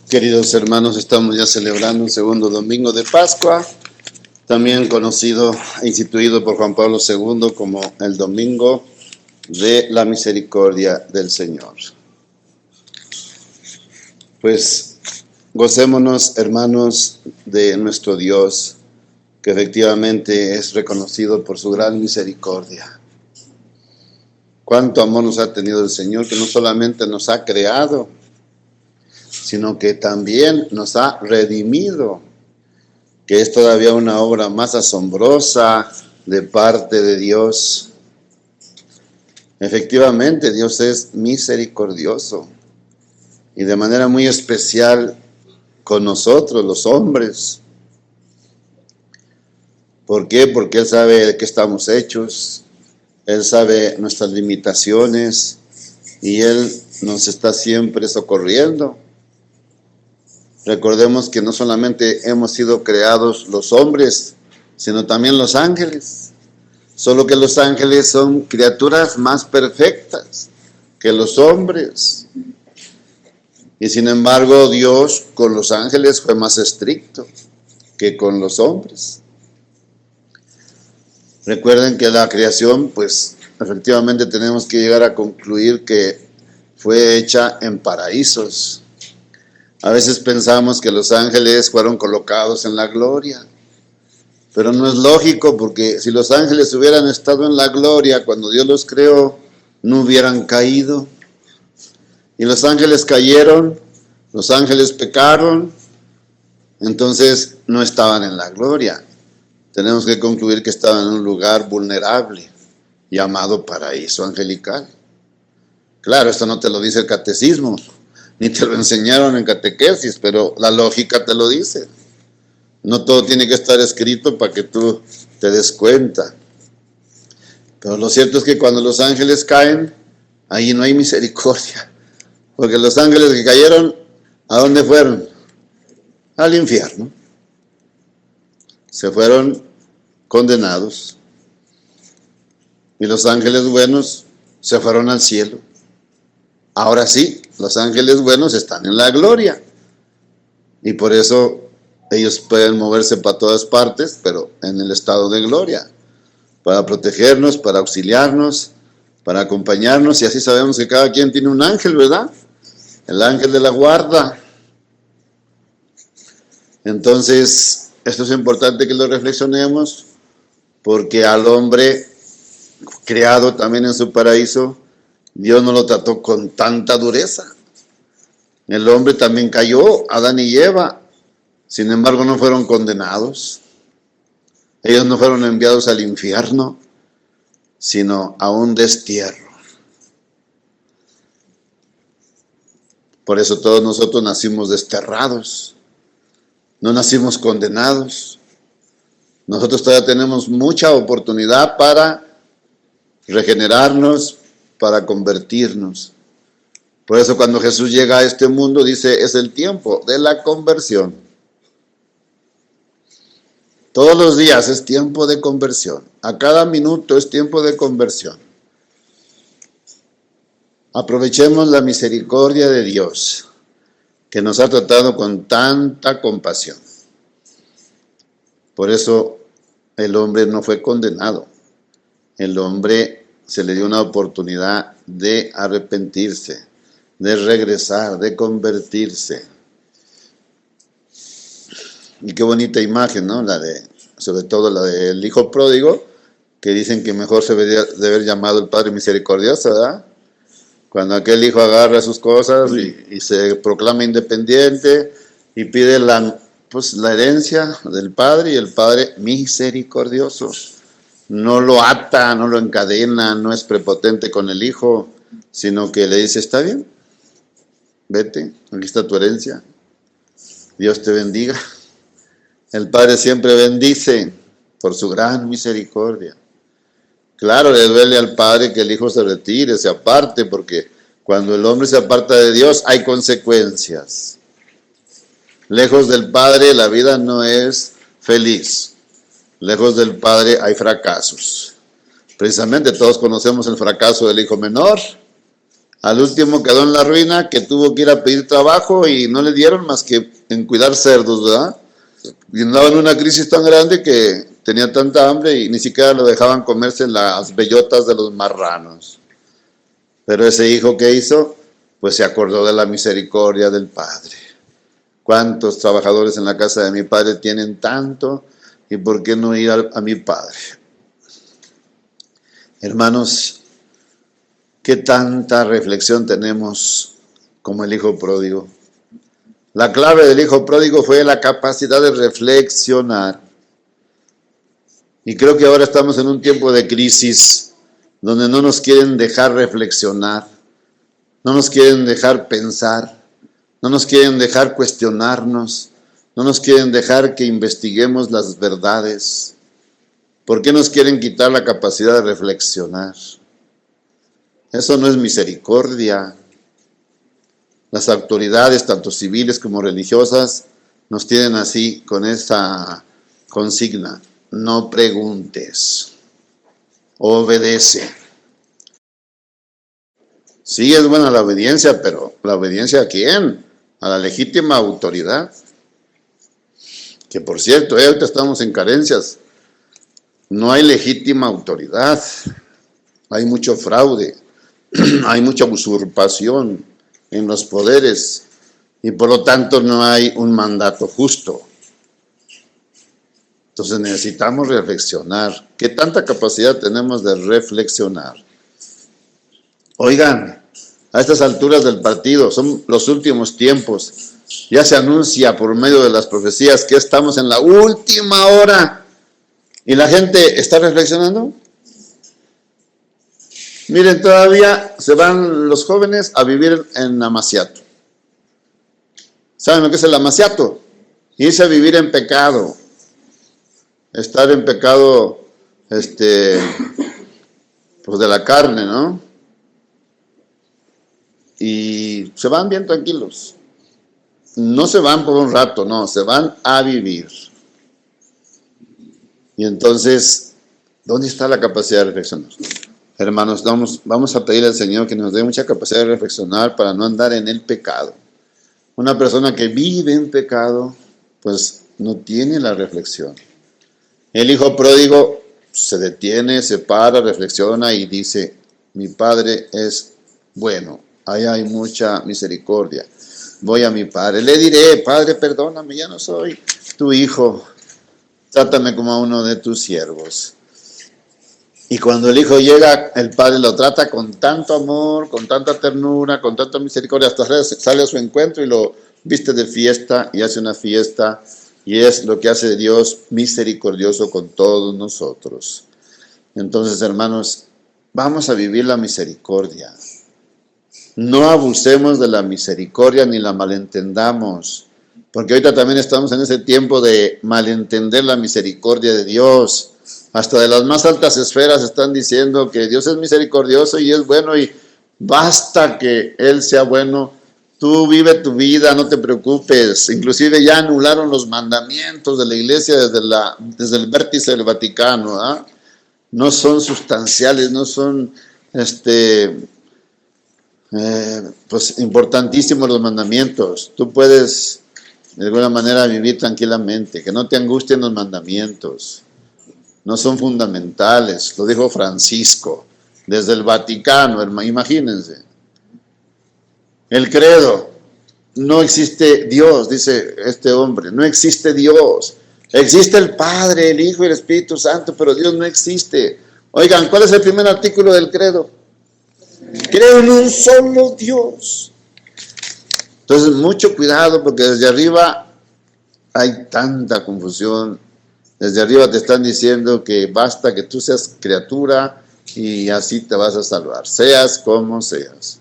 Queridos hermanos, estamos ya celebrando el segundo domingo de Pascua, también conocido e instituido por Juan Pablo II como el Domingo de la Misericordia del Señor. Pues gocémonos, hermanos, de nuestro Dios, que efectivamente es reconocido por su gran misericordia. Cuánto amor nos ha tenido el Señor, que no solamente nos ha creado, sino que también nos ha redimido, que es todavía una obra más asombrosa de parte de Dios. Efectivamente, Dios es misericordioso y de manera muy especial con nosotros, los hombres. ¿Por qué? Porque Él sabe de qué estamos hechos, Él sabe nuestras limitaciones y Él nos está siempre socorriendo. Recordemos que no solamente hemos sido creados los hombres, sino también los ángeles. Solo que los ángeles son criaturas más perfectas que los hombres. Y sin embargo, Dios con los ángeles fue más estricto que con los hombres. Recuerden que la creación, pues efectivamente tenemos que llegar a concluir que fue hecha en paraísos. A veces pensamos que los ángeles fueron colocados en la gloria, pero no es lógico, porque si los ángeles hubieran estado en la gloria cuando Dios los creó, no hubieran caído. Y los ángeles cayeron, los ángeles pecaron, entonces no estaban en la gloria. Tenemos que concluir que estaban en un lugar vulnerable, llamado paraíso angelical. Claro, esto no te lo dice el catecismo, ni te lo enseñaron en catequesis, pero la lógica te lo dice. No todo tiene que estar escrito para que tú te des cuenta. Pero lo cierto es que cuando los ángeles caen, ahí no hay misericordia. Porque los ángeles que cayeron, ¿a dónde fueron? Al infierno. Se fueron condenados. Y los ángeles buenos se fueron al cielo. Ahora sí, los ángeles buenos están en la gloria. Y por eso ellos pueden moverse para todas partes, pero en el estado de gloria. Para protegernos, para auxiliarnos, para acompañarnos. Y así sabemos que cada quien tiene un ángel, ¿verdad? El ángel de la guarda. Entonces, esto es importante que lo reflexionemos, porque al hombre creado también en su paraíso, Dios no lo trató con tanta dureza. El hombre también cayó, Adán y Eva, sin embargo no fueron condenados. Ellos no fueron enviados al infierno, sino a un destierro. Por eso todos nosotros nacimos desterrados, no nacimos condenados. Nosotros todavía tenemos mucha oportunidad para regenerarnos, para convertirnos. Por eso cuando Jesús llega a este mundo dice, es el tiempo de la conversión. Todos los días es tiempo de conversión. A cada minuto es tiempo de conversión. Aprovechemos la misericordia de Dios, que nos ha tratado con tanta compasión. Por eso el hombre no fue condenado. El hombre se le dio una oportunidad de arrepentirse, de regresar, de convertirse. Y qué bonita imagen, ¿no? Sobre todo la del hijo pródigo, que dicen que mejor se debería de haber llamado el Padre Misericordioso, ¿verdad? Cuando aquel hijo agarra sus cosas y se proclama independiente y pide la herencia del Padre, y el Padre misericordioso no lo ata, no lo encadena, no es prepotente con el hijo, sino que le dice, está bien, vete, aquí está tu herencia, Dios te bendiga. El Padre siempre bendice por su gran misericordia. Claro, le duele al Padre que el hijo se retire, se aparte, porque cuando el hombre se aparta de Dios hay consecuencias. Lejos del Padre la vida no es feliz. Lejos del Padre hay fracasos. Precisamente todos conocemos el fracaso del hijo menor. Al último quedó en la ruina, que tuvo que ir a pedir trabajo y no le dieron más que en cuidar cerdos, ¿verdad? Y andaba en una crisis tan grande que tenía tanta hambre y ni siquiera lo dejaban comerse las bellotas de los marranos. Pero ese hijo que hizo, pues se acordó de la misericordia del Padre. ¿Cuántos trabajadores en la casa de mi Padre tienen tanto? ¿Y por qué no ir a mi Padre? Hermanos, ¿qué tanta reflexión tenemos como el hijo pródigo? La clave del hijo pródigo fue la capacidad de reflexionar. Y creo que ahora estamos en un tiempo de crisis donde no nos quieren dejar reflexionar, no nos quieren dejar pensar, no nos quieren dejar cuestionarnos, no nos quieren dejar que investiguemos las verdades. ¿Por qué nos quieren quitar la capacidad de reflexionar? Eso no es misericordia. Las autoridades, tanto civiles como religiosas, nos tienen así, con esa consigna: no preguntes, obedece. Sí, es buena la obediencia, pero ¿la obediencia a quién? A la legítima autoridad. Que por cierto, ahorita estamos en carencias. No hay legítima autoridad. Hay mucho fraude, hay mucha usurpación en los poderes y por lo tanto no hay un mandato justo. Entonces necesitamos reflexionar. ¿Qué tanta capacidad tenemos de reflexionar? Oigan, a estas alturas del partido, son los últimos tiempos. Ya se anuncia por medio de las profecías que estamos en la última hora. ¿Y la gente está reflexionando? Miren, todavía se van los jóvenes a vivir en amaciato. ¿Saben lo que es el amaciato? Irse a vivir en pecado. Estar en pecado, pues de la carne, ¿no? Y se van bien tranquilos. No se van por un rato, no, se van a vivir. Y entonces, ¿dónde está la capacidad de reflexionar? Hermanos, vamos a pedir al Señor que nos dé mucha capacidad de reflexionar para no andar en el pecado. Una persona que vive en pecado, pues no tiene la reflexión. El hijo pródigo se detiene, se para, reflexiona y dice: mi padre es bueno, ahí hay mucha misericordia. Voy a mi padre, le diré: Padre, perdóname, ya no soy tu hijo, trátame como a uno de tus siervos. Y cuando el hijo llega, el padre lo trata con tanto amor, con tanta ternura, con tanta misericordia, hasta sale a su encuentro y lo viste de fiesta y hace una fiesta. Y es lo que hace Dios misericordioso con todos nosotros. Entonces, hermanos, vamos a vivir la misericordia. No abusemos de la misericordia ni la malentendamos, porque ahorita también estamos en ese tiempo de malentender la misericordia de Dios. Hasta de las más altas esferas están diciendo que Dios es misericordioso y es bueno y basta que Él sea bueno. Tú vive tu vida, no te preocupes. Inclusive ya anularon los mandamientos de la iglesia desde el vértice del Vaticano, ¿eh? No son sustanciales, no son pues importantísimos los mandamientos. Tú puedes de alguna manera vivir tranquilamente, que no te angustien los mandamientos. No son fundamentales, lo dijo Francisco, desde el Vaticano, imagínense. El credo: no existe Dios, dice este hombre, no existe Dios. Existe el Padre, el Hijo y el Espíritu Santo, pero Dios no existe. Oigan, ¿cuál es el primer artículo del credo? Creo en un solo Dios. Entonces, mucho cuidado, porque desde arriba hay tanta confusión. Desde arriba te están diciendo que basta que tú seas criatura y así te vas a salvar, seas como seas.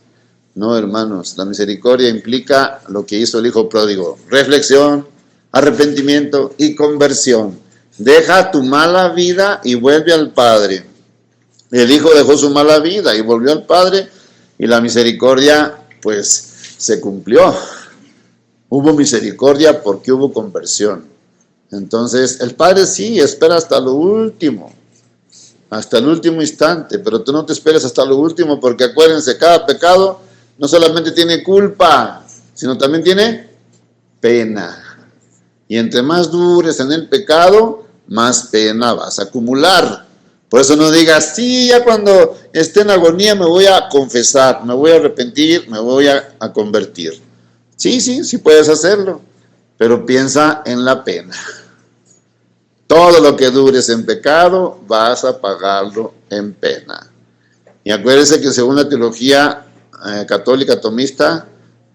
No, hermanos, la misericordia implica lo que hizo el hijo pródigo: reflexión, arrepentimiento y conversión. Deja tu mala vida y vuelve al Padre. El hijo dejó su mala vida y volvió al Padre, y la misericordia pues se cumplió. Hubo misericordia porque hubo conversión. Entonces el Padre sí espera hasta lo último, hasta el último instante, pero tú no te esperes hasta lo último, porque acuérdense, cada pecado no solamente tiene culpa, sino también tiene pena. Y entre más dures en el pecado, más pena vas a acumular. Por eso no digas, sí, ya cuando esté en agonía me voy a confesar, me voy a arrepentir, me voy a convertir. Sí puedes hacerlo, pero piensa en la pena. Todo lo que dures en pecado, vas a pagarlo en pena. Y acuérdense que según la teología católica tomista,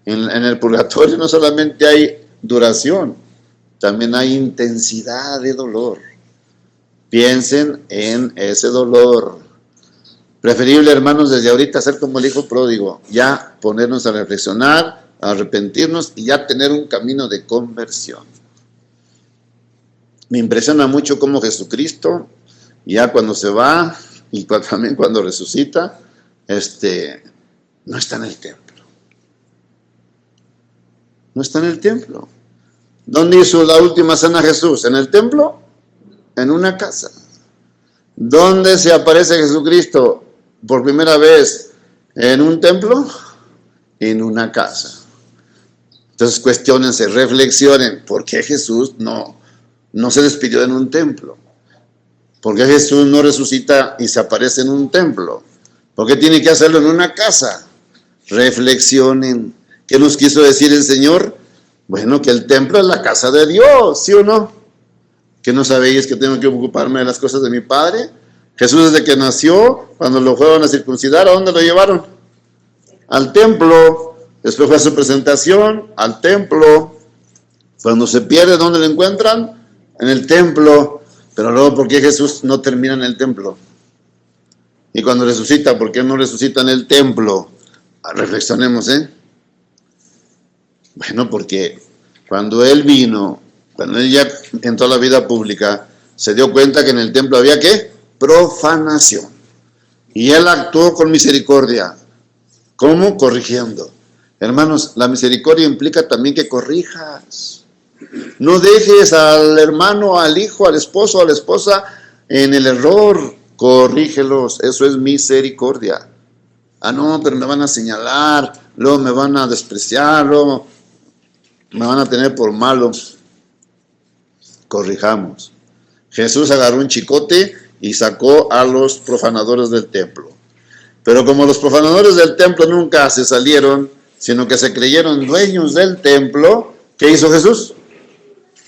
en el purgatorio no solamente hay duración, también hay intensidad de dolor. Piensen en ese dolor. Preferible, hermanos, desde ahorita ser como el hijo pródigo, ya ponernos a reflexionar, a arrepentirnos y ya tener un camino de conversión. Me impresiona mucho cómo Jesucristo, ya cuando se va y también cuando resucita, no está en el templo. No está en el templo. ¿Dónde hizo la última cena Jesús? ¿En el templo? En una casa. ¿Dónde se aparece Jesucristo por primera vez? ¿En un templo? En una casa. Entonces cuestiónense, reflexionen, ¿por qué Jesús no se despidió en un templo? ¿Por qué Jesús no resucita y se aparece en un templo? ¿Por qué tiene que hacerlo en una casa? Reflexionen. ¿Qué nos quiso decir el Señor? Bueno, que el templo es la casa de Dios, ¿sí o no? ¿Que no sabéis que tengo que ocuparme de las cosas de mi Padre? Jesús desde que nació, cuando lo fueron a circuncidar, ¿a dónde lo llevaron? Al templo. Después fue a su presentación, al templo. Cuando se pierde, ¿dónde lo encuentran? En el templo. Pero luego, ¿por qué Jesús no termina en el templo? Y cuando resucita, ¿por qué no resucita en el templo? Reflexionemos, Bueno, porque cuando Él vino, cuando Él ya entró a la vida pública, se dio cuenta que en el templo había, ¿qué? Profanación. Y Él actuó con misericordia. ¿Cómo? Corrigiendo. Hermanos, la misericordia implica también que corrijas. No dejes al hermano, al hijo, al esposo, a la esposa en el error. Corrígelos. Eso es misericordia. No, pero me van a señalar, luego me van a despreciar, luego me van a tener por malo. Corrijamos. Jesús agarró un chicote y sacó a los profanadores del templo. Pero como los profanadores del templo nunca se salieron, sino que se creyeron dueños del templo, ¿qué hizo Jesús?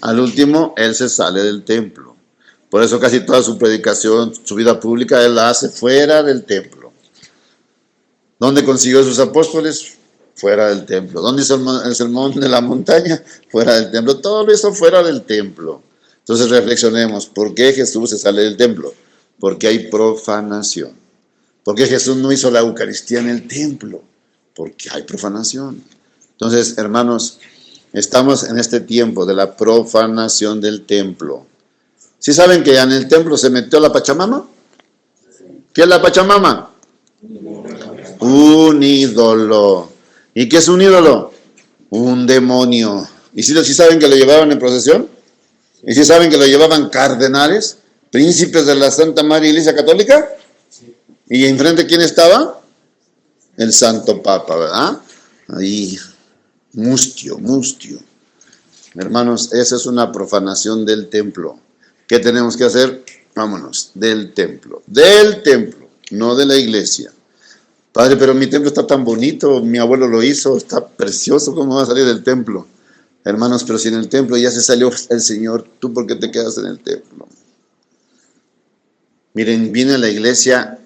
Al último, Él se sale del templo. Por eso casi toda su predicación, su vida pública, Él la hace fuera del templo. ¿Dónde consiguió sus apóstoles? Fuera del templo. ¿Dónde hizo el sermón de la montaña? Fuera del templo. Todo lo hizo fuera del templo. Entonces reflexionemos, ¿por qué Jesús se sale del templo? Porque hay profanación. ¿Por qué Jesús no hizo la Eucaristía en el templo? Porque hay profanación. Entonces, hermanos, estamos en este tiempo de la profanación del templo. ¿Sí saben que en el templo se metió la Pachamama? ¿Qué es la Pachamama? Un ídolo. ¿Y qué es un ídolo? Un demonio. ¿Y si saben que lo llevaban en procesión? ¿Y si saben que lo llevaban cardenales, príncipes de la Santa Madre Iglesia Católica? ¿Y enfrente quién estaba? El Santo Papa, ¿verdad? Ahí, mustio. Hermanos, esa es una profanación del templo. ¿Qué tenemos que hacer? Vámonos, del templo, no de la iglesia. Padre, pero mi templo está tan bonito, mi abuelo lo hizo, está precioso, ¿cómo va a salir del templo? Hermanos, pero si en el templo ya se salió el Señor, ¿tú por qué te quedas en el templo? Miren, viene la iglesia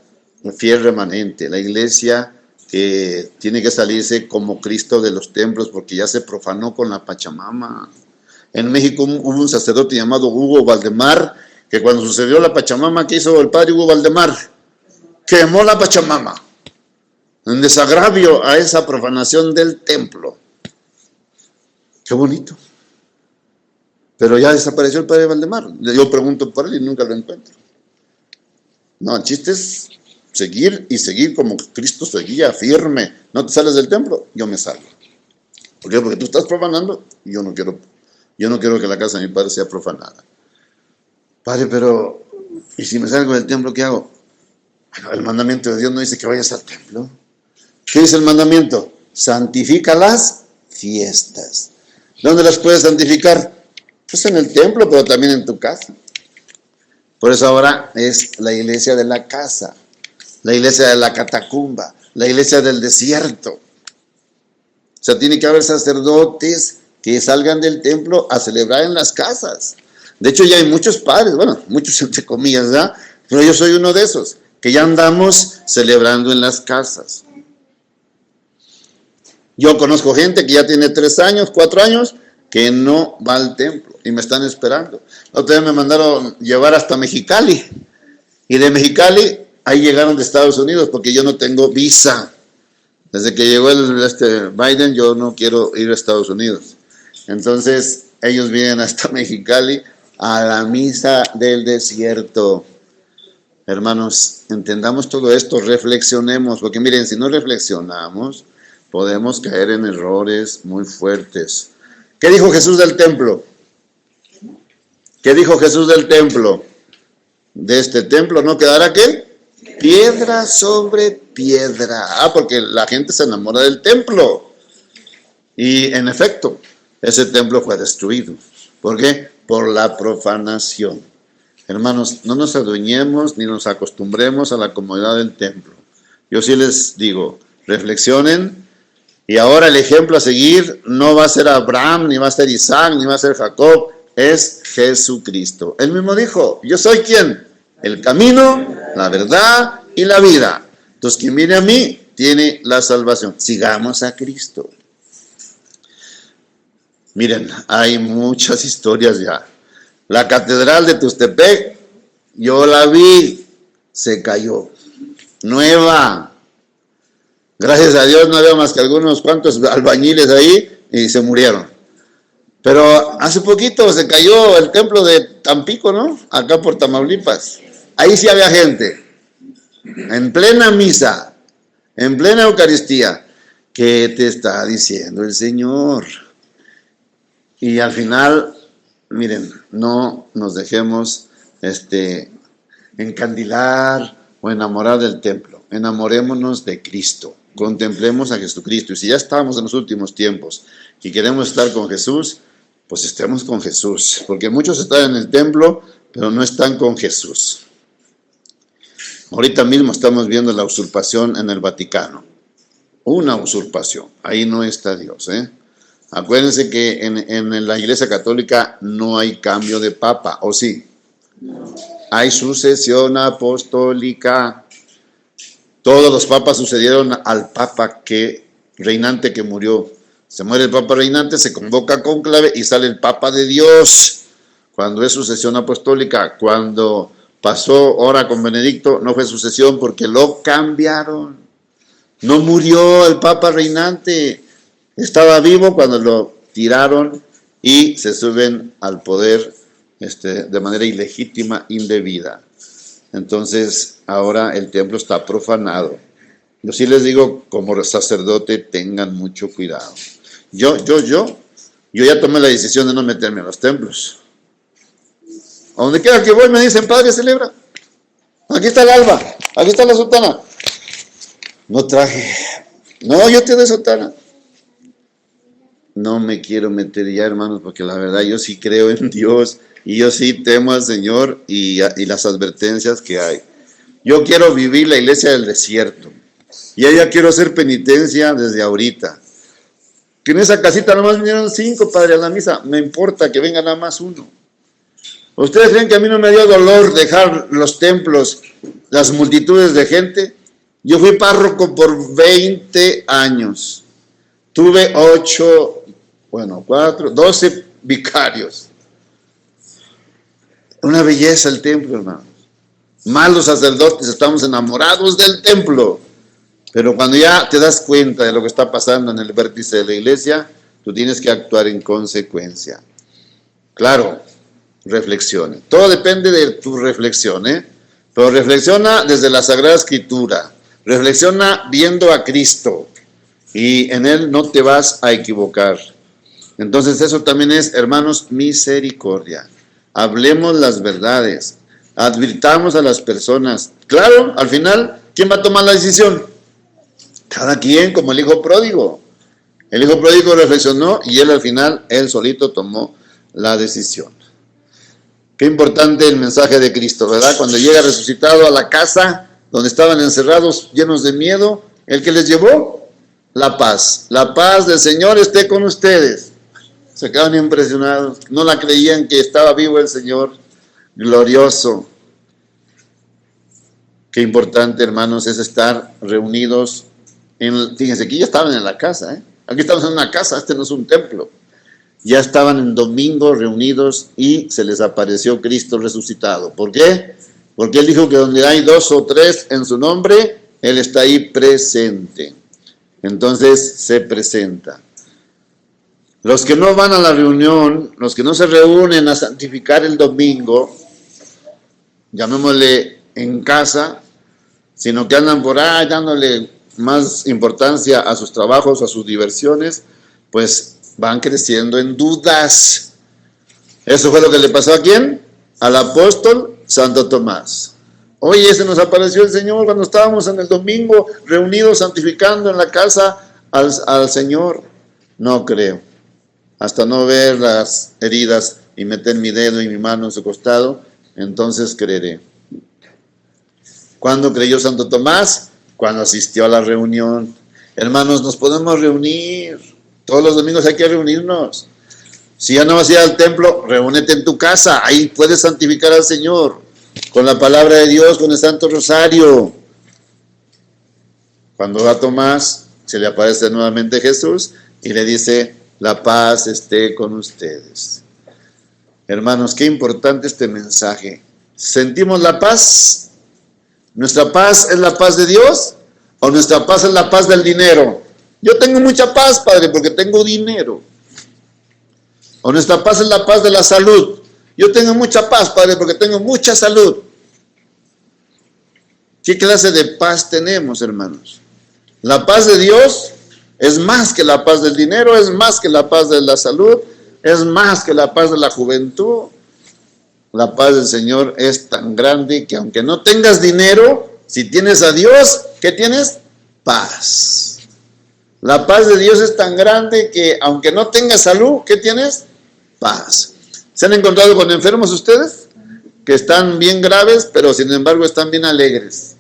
fiel remanente, la iglesia que tiene que salirse como Cristo de los templos porque ya se profanó con la Pachamama. En México hubo un sacerdote llamado Hugo Valdemar, que cuando sucedió la Pachamama, ¿qué hizo el padre Hugo Valdemar? Quemó la Pachamama, en desagravio a esa profanación del templo. Qué bonito. Pero ya desapareció el padre Valdemar. Yo pregunto por él y nunca lo encuentro. No, el chiste es seguir como Cristo seguía, firme. No te sales del templo, yo me salgo. ¿Por qué? Porque tú estás profanando y yo no quiero que la casa de mi padre sea profanada. Padre, pero ¿y si me salgo del templo, qué hago? Bueno, el mandamiento de Dios no dice que vayas al templo. ¿Qué dice el mandamiento? santifica las fiestas. ¿Dónde las puedes santificar? Pues en el templo, pero también en tu casa. Por eso ahora es la iglesia de la casa, la iglesia de la catacumba, la iglesia del desierto. O sea, tiene que haber sacerdotes que salgan del templo a celebrar en las casas. De hecho, ya hay muchos padres, bueno, muchos entre comillas, ¿verdad? Pero yo soy uno de esos, que ya andamos celebrando en las casas. Yo conozco gente que ya tiene 3 años, 4 años, que no va al templo y me están esperando. La otra vez me mandaron llevar hasta Mexicali. Y de Mexicali, ahí llegaron de Estados Unidos, porque yo no tengo visa. Desde que llegó Biden, yo no quiero ir a Estados Unidos. Entonces, ellos vienen hasta Mexicali a la misa del desierto. Hermanos, entendamos todo esto, reflexionemos, porque miren, si no reflexionamos, podemos caer en errores muy fuertes. ¿Qué dijo Jesús del templo? ¿Qué dijo Jesús del templo? De este templo no quedará ¿qué? Piedra sobre piedra. Porque la gente se enamora del templo. Y en efecto, ese templo fue destruido. ¿Por qué? Por la profanación. Hermanos, no nos adueñemos ni nos acostumbremos a la comodidad del templo. Yo sí les digo, reflexionen. Y ahora el ejemplo a seguir no va a ser Abraham, ni va a ser Isaac, ni va a ser Jacob, es Jesucristo. Él mismo dijo, yo soy ¿quién? El camino, la verdad y la vida. Entonces, quien viene a mí tiene la salvación. Sigamos a Cristo. Miren, hay muchas historias ya. La catedral de Tustepec, yo la vi, se cayó. Nueva. Gracias a Dios no había más que algunos cuantos albañiles ahí y se murieron. Pero hace poquito se cayó el templo de Tampico, ¿no? Acá por Tamaulipas. Ahí sí había gente. En plena misa, en plena Eucaristía. ¿Qué te está diciendo el Señor? Y al final, miren, no nos dejemos encandilar o enamorar del templo. Enamorémonos de Cristo. Contemplemos a Jesucristo. Y si ya estamos en los últimos tiempos y queremos estar con Jesús, pues estemos con Jesús. Porque muchos están en el templo, pero no están con Jesús. Ahorita mismo estamos viendo la usurpación en el Vaticano. Una usurpación. Ahí no está Dios, ¿eh? Acuérdense que en la Iglesia Católica no hay cambio de papa, ¿o sí? Hay sucesión apostólica. Todos los papas sucedieron al papa reinante que murió. Se muere el papa reinante, se convoca cónclave y sale el papa de Dios. Cuando es sucesión apostólica, cuando pasó ahora con Benedicto, no fue sucesión porque lo cambiaron. No murió el papa reinante. Estaba vivo cuando lo tiraron y se suben al poder de manera ilegítima, indebida. Entonces, ahora el templo está profanado. Yo sí les digo, como sacerdote, tengan mucho cuidado. Yo ya tomé la decisión de no meterme a los templos. A donde quiera que voy me dicen, padre, celebra. Aquí está el alba, aquí está la sotana. No traje. No, yo te doy sotana. No me quiero meter ya, hermanos, porque la verdad yo sí creo en Dios y yo sí temo al Señor y las advertencias que hay. Yo quiero vivir la iglesia del desierto y ya quiero hacer penitencia desde ahorita. Que en esa casita nomás vinieron 5, padre, a la misa. Me importa que venga nada más 1. ¿Ustedes creen que a mí no me dio dolor dejar los templos, las multitudes de gente? Yo fui párroco por 20 años. Tuve 12 vicarios. Una belleza el templo, hermanos. Más los sacerdotes estamos enamorados del templo. Pero cuando ya te das cuenta de lo que está pasando en el vértice de la iglesia, tú tienes que actuar en consecuencia. Claro, reflexione. Todo depende de tu reflexión, ¿eh? Pero reflexiona desde la Sagrada Escritura. Reflexiona viendo a Cristo. Y en Él no te vas a equivocar. Entonces eso también es, hermanos, misericordia. Hablemos las verdades. Advirtamos a las personas. Claro, al final, ¿quién va a tomar la decisión? Cada quien, como el hijo pródigo. El hijo pródigo reflexionó y él al final, él solito tomó la decisión. Qué importante el mensaje de Cristo, ¿verdad? Cuando llega resucitado a la casa donde estaban encerrados, llenos de miedo, ¿el que les llevó? La paz. La paz del Señor esté con ustedes. Se quedaron impresionados. No la creían que estaba vivo el Señor. Glorioso. Qué importante, hermanos, es estar reunidos. Fíjense, aquí ya estaban en la casa, ¿eh? Aquí estamos en una casa, este no es un templo. Ya estaban en domingo reunidos y se les apareció Cristo resucitado. ¿Por qué? Porque Él dijo que donde hay 2 o 3 en su nombre, Él está ahí presente. Entonces se presenta. Los que no van a la reunión, los que no se reúnen a santificar el domingo, llamémosle en casa, sino que andan por ahí dándole más importancia a sus trabajos, a sus diversiones, pues van creciendo en dudas. Eso fue lo que le pasó ¿a quién? Al apóstol Santo Tomás. Oye, se nos apareció el Señor cuando estábamos en el domingo reunidos santificando en la casa al Señor. No creo. Hasta no ver las heridas y meter mi dedo y mi mano en su costado, entonces creeré. ¿Cuándo creyó Santo Tomás? Cuando asistió a la reunión. Hermanos, nos podemos reunir. Todos los domingos hay que reunirnos. Si ya no vas a ir al templo, reúnete en tu casa. Ahí puedes santificar al Señor. Con la palabra de Dios, con el Santo Rosario. Cuando va Tomás, se le aparece nuevamente Jesús y le dice, la paz esté con ustedes. Hermanos, qué importante este mensaje. ¿Sentimos la paz? ¿Nuestra paz es la paz de Dios? ¿O nuestra paz es la paz del dinero? Yo tengo mucha paz, Padre, porque tengo dinero. ¿O nuestra paz es la paz de la salud? Yo tengo mucha paz, Padre, porque tengo mucha salud. ¿Qué clase de paz tenemos, hermanos? La paz de Dios es más que la paz del dinero, es más que la paz de la salud, es más que la paz de la juventud. La paz del Señor es tan grande que aunque no tengas dinero, si tienes a Dios, ¿qué tienes? Paz. La paz de Dios es tan grande que aunque no tengas salud, ¿qué tienes? Paz. ¿Se han encontrado con enfermos ustedes? Que están bien graves, pero sin embargo están bien alegres,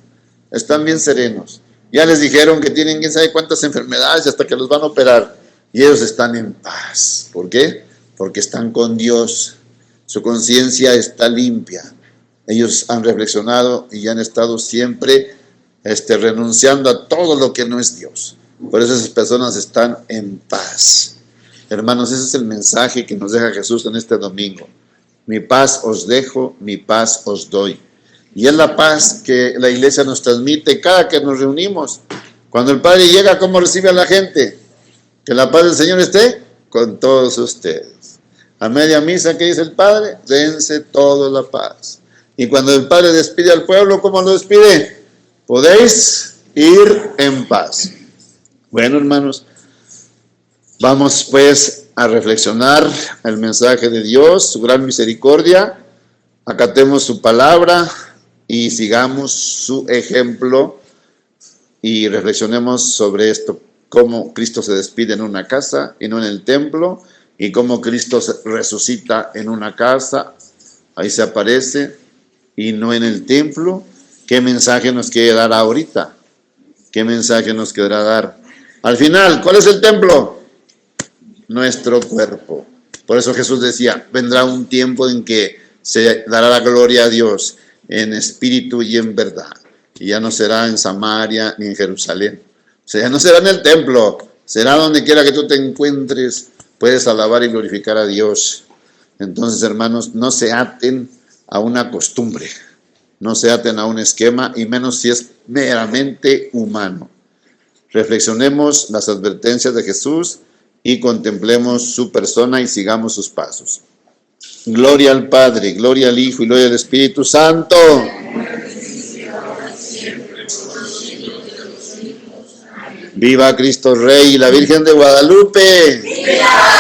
están bien serenos. Ya les dijeron que tienen quién sabe cuántas enfermedades hasta que los van a operar. Y ellos están en paz. ¿Por qué? Porque están con Dios. Su conciencia está limpia. Ellos han reflexionado y han estado siempre renunciando a todo lo que no es Dios. Por eso esas personas están en paz. Hermanos, ese es el mensaje que nos deja Jesús en este domingo. Mi paz os dejo, mi paz os doy. Y es la paz que la iglesia nos transmite cada que nos reunimos. Cuando el Padre llega, ¿cómo recibe a la gente? Que la paz del Señor esté con todos ustedes. A media misa, ¿qué dice el Padre? Dense toda la paz. Y cuando el Padre despide al pueblo, ¿cómo lo despide? Podéis ir en paz. Bueno, hermanos, vamos pues a reflexionar el mensaje de Dios, su gran misericordia. Acatemos su palabra y sigamos su ejemplo y reflexionemos sobre esto, cómo Cristo se despide en una casa y no en el templo, y cómo Cristo resucita en una casa, ahí se aparece, y no en el templo. ¿Qué mensaje nos quiere dar ahorita? ¿Qué mensaje nos querrá dar? Al final, ¿cuál es el templo? Nuestro cuerpo. Por eso Jesús decía, vendrá un tiempo en que se dará la gloria a Dios en espíritu y en verdad. Y ya no será en Samaria ni en Jerusalén. O sea, ya no será en el templo, será donde quiera que tú te encuentres, puedes alabar y glorificar a Dios. Entonces, hermanos, no se aten a una costumbre, no se aten a un esquema, y menos si es meramente humano. Reflexionemos las advertencias de Jesús y contemplemos su persona y sigamos sus pasos. Gloria al Padre, gloria al Hijo y gloria al Espíritu Santo. Viva Cristo Rey y la Virgen de Guadalupe. ¡Viva!